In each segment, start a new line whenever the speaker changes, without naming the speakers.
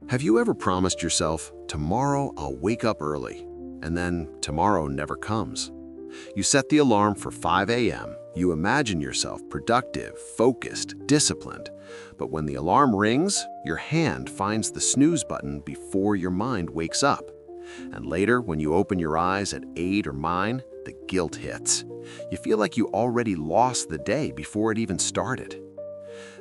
Have you ever promised yourself, tomorrow I'll wake up early, and then tomorrow never comes? You set the alarm for 5 a.m., you imagine yourself productive, focused, disciplined, but when the alarm rings, your hand finds the snooze button before your mind wakes up. And later, when you open your eyes at 8 or 9, the guilt hits. You feel like you already lost the day before it even started.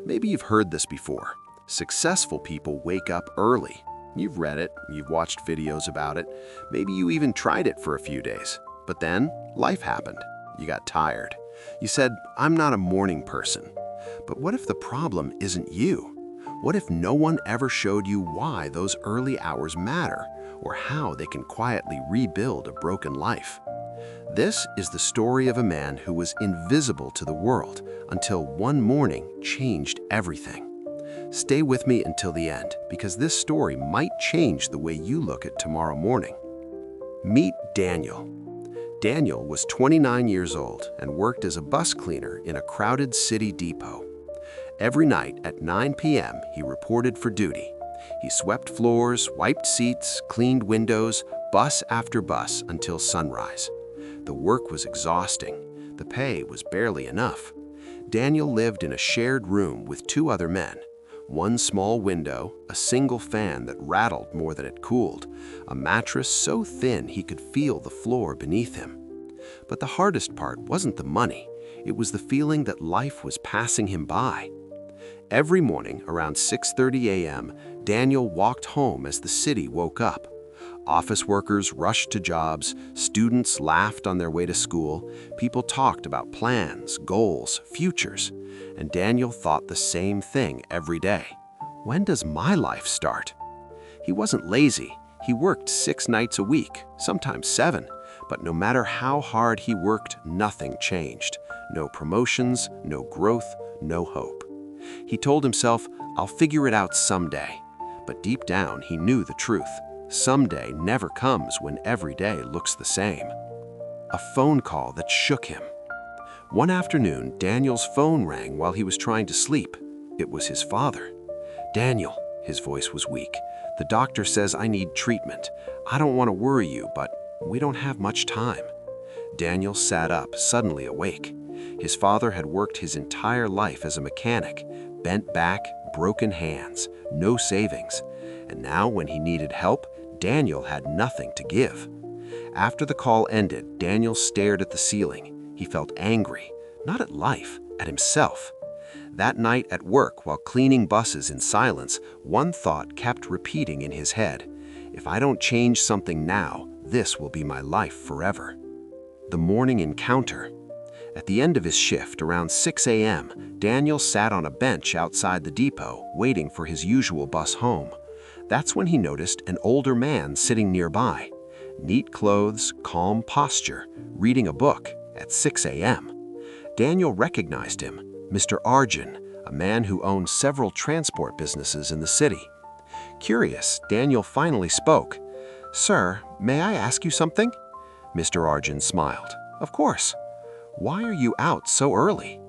Maybe you've heard this before. Successful people wake up early. You've read it, you've watched videos about it, maybe you even tried it for a few days. But then, life happened. You got tired. You said, "I'm not a morning person." But what if the problem isn't you? What if no one ever showed you why those early hours matter, or how they can quietly rebuild a broken life? This is the story of a man who was invisible to the world until one morning changed everything. Stay with me until the end, because this story might change the way you look at tomorrow morning. Meet Daniel. Daniel was 29 years old and worked as a bus cleaner in a crowded city depot. Every night at 9 p.m., he reported for duty. He swept floors, wiped seats, cleaned windows, bus after bus until sunrise. The work was exhausting. The pay was barely enough. Daniel lived in a shared room with two other men. One small window, a single fan that rattled more than it cooled, a mattress so thin he could feel the floor beneath him. But the hardest part wasn't the money. It was the feeling that life was passing him by. Every morning around 6:30 a.m., Daniel walked home as the city woke up. Office workers rushed to jobs, students laughed on their way to school, people talked about plans, goals, futures, and Daniel thought the same thing every day. When does my life start? He wasn't lazy. He worked 6 nights a week, sometimes 7, but no matter how hard he worked, nothing changed. No promotions, no growth, no hope. He told himself, "I'll figure it out someday." But deep down, he knew the truth. Someday never comes when every day looks the same. A phone call that shook him. One afternoon, Daniel's phone rang while he was trying to sleep. It was his father. "Daniel," his voice was weak, "the doctor says I need treatment. I don't want to worry you, but we don't have much time." Daniel sat up, suddenly awake. His father had worked his entire life as a mechanic, bent back, broken hands, no savings. And now, when he needed help, Daniel had nothing to give. After the call ended, Daniel stared at the ceiling. He felt angry, not at life, at himself. That night at work, while cleaning buses in silence, one thought kept repeating in his head: "If I don't change something now, this will be my life forever." The morning encounter. At the end of his shift, around 6 a.m., Daniel sat on a bench outside the depot, waiting for his usual bus home. That's when he noticed an older man sitting nearby. Neat clothes, calm posture, reading a book at 6 a.m. Daniel recognized him, Mr. Arjun, a man who owned several transport businesses in the city. Curious, Daniel finally spoke. "Sir, may I ask you something?" Mr. Arjun smiled. "Of course." "Why are you out so early?"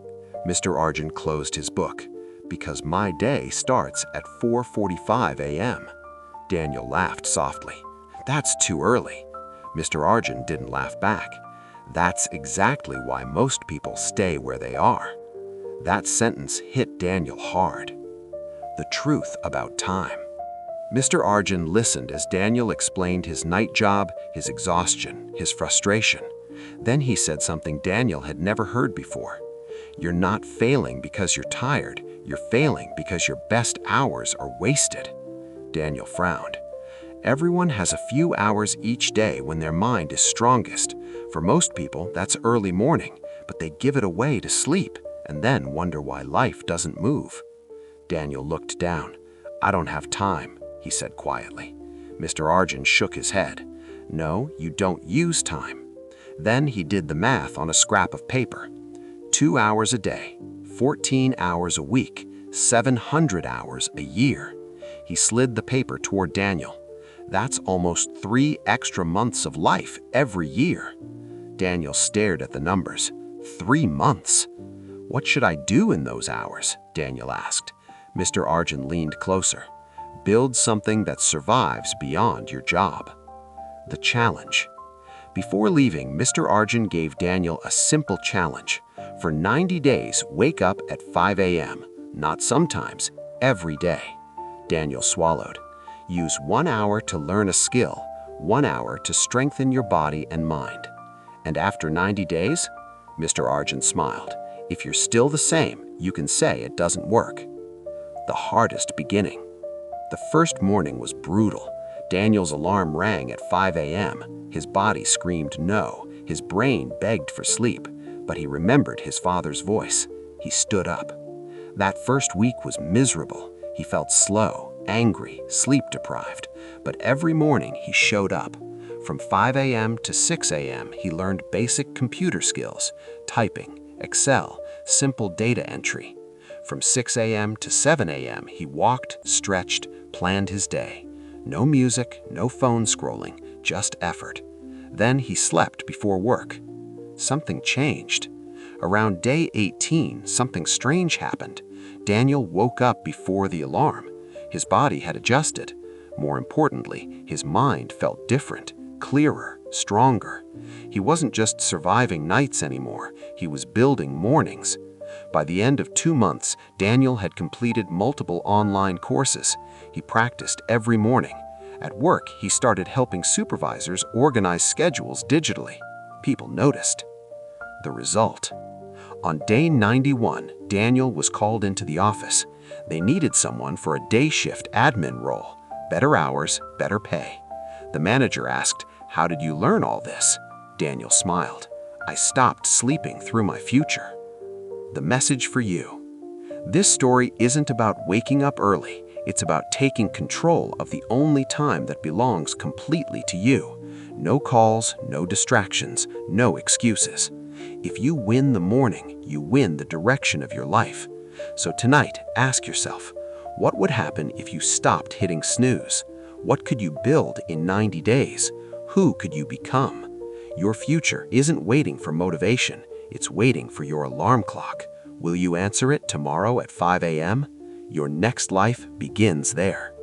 Mr. Arjun closed his book. "Because my day starts at 4:45 a.m. Daniel laughed softly. "That's too early." Mr. Arjun didn't laugh back. "That's exactly why most people stay where they are." That sentence hit Daniel hard. The truth about time. Mr. Arjun listened as Daniel explained his night job, his exhaustion, his frustration. Then he said something Daniel had never heard before. "You're not failing because you're tired. You're failing because your best hours are wasted." Daniel frowned. Everyone has a few hours each day when their mind is strongest. For most people, that's early morning, but they give it away to sleep and then wonder why life doesn't move. Daniel looked down. "I don't have time," he said quietly. Mr. Arjun shook his head. "No, you don't use time." Then he did the math on a scrap of paper. 2 hours a day, 14 hours a week, 700 hours a year. He slid the paper toward Daniel. "That's almost 3 extra months of life every year." Daniel stared at the numbers. 3 months? "What should I do in those hours?" Daniel asked. Mr. Arjun leaned closer. Build something that survives beyond your job. The challenge. Before leaving, Mr. Arjun gave Daniel a simple challenge. For 90 days, wake up at 5 a.m., not sometimes, every day. Daniel swallowed. Use 1 hour to learn a skill, 1 hour to strengthen your body and mind. And after 90 days, Mr. Arjun smiled. If you're still the same, you can say it doesn't work. The hardest beginning. The first morning was brutal. Daniel's alarm rang at 5 a.m. His body screamed no. His brain begged for sleep, but he remembered his father's voice. He stood up. That first week was miserable. He felt slow, angry, sleep-deprived. But every morning he showed up. From 5 a.m. to 6 a.m., he learned basic computer skills, typing, Excel, simple data entry. From 6 a.m. to 7 a.m., he walked, stretched, planned his day. No music, no phone scrolling, just effort. Then he slept before work. Something changed. Around day 18, something strange happened. Daniel woke up before the alarm. His body had adjusted. More importantly, his mind felt different, clearer, stronger. He wasn't just surviving nights anymore, he was building mornings. By the end of 2 months, Daniel had completed multiple online courses. He practiced every morning. At work, he started helping supervisors organize schedules digitally. People noticed. The result. On day 91, Daniel was called into the office. They needed someone for a day shift admin role. Better hours, better pay. The manager asked, "How did you learn all this?" Daniel smiled. "I stopped sleeping through my future." The message for you. This story isn't about waking up early. It's about taking control of the only time that belongs completely to you. No calls, no distractions, no excuses. If you win the morning, you win the direction of your life. So tonight, ask yourself, what would happen if you stopped hitting snooze? What could you build in 90 days? Who could you become? Your future isn't waiting for motivation. It's waiting for your alarm clock. Will you answer it tomorrow at 5 a.m.? Your next life begins there.